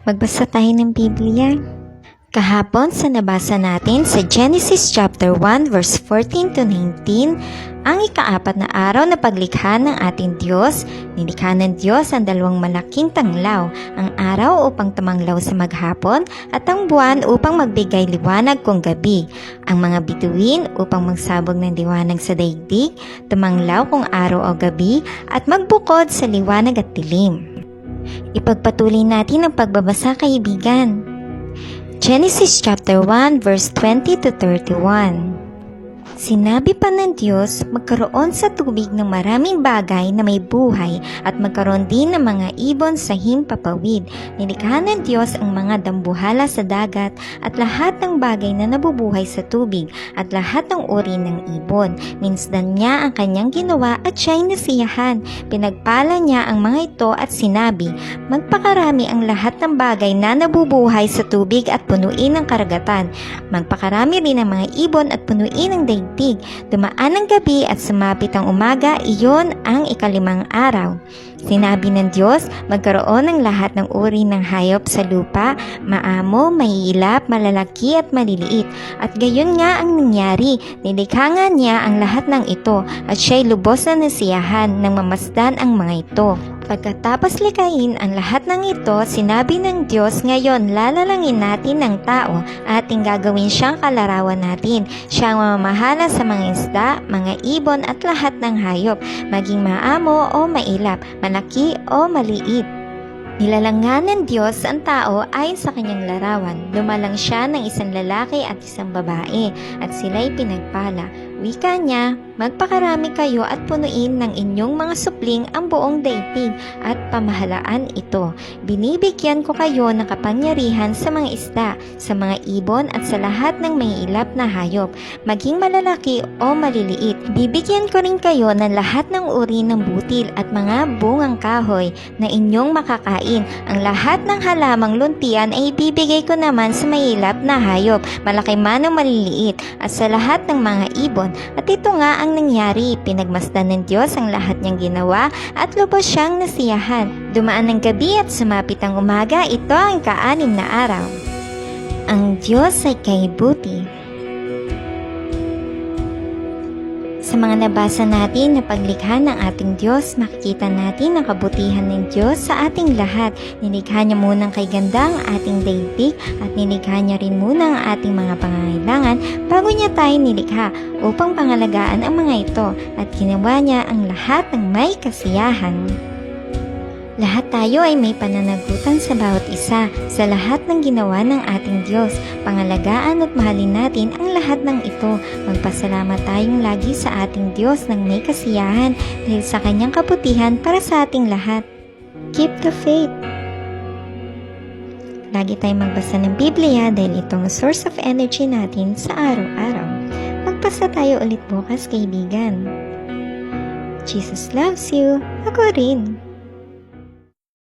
Magbasa tayo ng Biblia. Kahapon sa nabasa natin sa Genesis chapter 1 verse 14 to 19, ang ikaapat na araw na paglikha ng ating Diyos, nilikha ng Diyos ang dalawang malaking tanglaw, ang araw upang tumanglaw sa maghapon at ang buwan upang magbigay liwanag kung gabi, ang mga bituin upang magsabog ng liwanag sa daigdig, tumanglaw kung araw o gabi at magbukod sa liwanag at dilim. Ipagpatuloy natin ang pagbabasa, kaibigan. Genesis chapter 1 verse 20 to 31. Sinabi pa ng Diyos, magkaroon sa tubig ng maraming bagay na may buhay at magkaroon din ng mga ibon sa himpapawid. Nilikha ng Diyos ang mga dambuhala sa dagat at lahat ng bagay na nabubuhay sa tubig at lahat ng uri ng ibon. Minsdan niya ang kanyang ginawa at siya'y nasiyahan. Pinagpala niya ang mga ito at sinabi, magpakarami ang lahat ng bagay na nabubuhay sa tubig at punuin ang karagatan. Magpakarami rin ang mga ibon at punuin ang daigdig. Dumaan ang gabi at sumapit ang umaga, iyon ang ikalimang araw. Sinabi ng Diyos, magkaroon ng lahat ng uri ng hayop sa lupa, maamo, mahihilap, malalaki at maliliit. At gayon nga ang nangyari, nilikha nga niya ang lahat ng ito at siya'y lubos na nasiyahan nang mamasdan ang mga ito. Pagkatapos likahin ang lahat ng ito, sinabi ng Diyos, ngayon lalalangin natin ng tao at ating gagawin siyang kalarawan natin. Siya ang mamamahala sa mga isda, mga ibon at lahat ng hayop, maging maamo o mailap, malaki o maliit. Nilalangan ng Diyos ang tao ayon sa kanyang larawan. Lumalang siya ng isang lalaki at isang babae at sila'y pinagpala. Wika niya, magpakarami kayo at punuin ng inyong mga supling ang buong daigdig at pamahalaan ito. Binibigyan ko kayo ng kapangyarihan sa mga isda, sa mga ibon at sa lahat ng may ilap na hayop, maging malalaki o maliliit. Bibigyan ko rin kayo ng lahat ng uri ng butil at mga bungang kahoy na inyong makakain. Ang lahat ng halamang luntian ay ibibigay ko naman sa may ilap na hayop, malaki man o maliliit, at sa lahat ng mga ibon. At ito nga ang nangyari, pinagmasdan ng Diyos ang lahat niyang ginawa at lubos siyang nasiyahan. Dumaan ng gabi at sumapit ang umaga, ito ang ika-6 na araw. Ang Diyos ay kaibuti. Sa mga nabasa natin na paglikha ng ating Diyos, makikita natin ang kabutihan ng Diyos sa ating lahat. Nilikha niya munang kay ganda ang ating daigdig at nilikha niya rin muna ang ating mga pangangailangan bago niya tayo nilikha upang pangalagaan ang mga ito at ginawa niya ang lahat ng may kasiyahan. Lahat tayo ay may pananagutan sa bawat isa sa lahat ng ginawa ng ating Diyos. Pangalagaan at mahalin natin ang lahat ng ito. Magpasalamat tayong lagi sa ating Diyos ng may kasiyahan dahil sa kanyang kabutihan para sa ating lahat. Keep the faith! Lagi tayong magbasa ng Biblia dahil itong source of energy natin sa araw-araw. Magpasa tayo ulit bukas, kaibigan. Jesus loves you. Ako rin.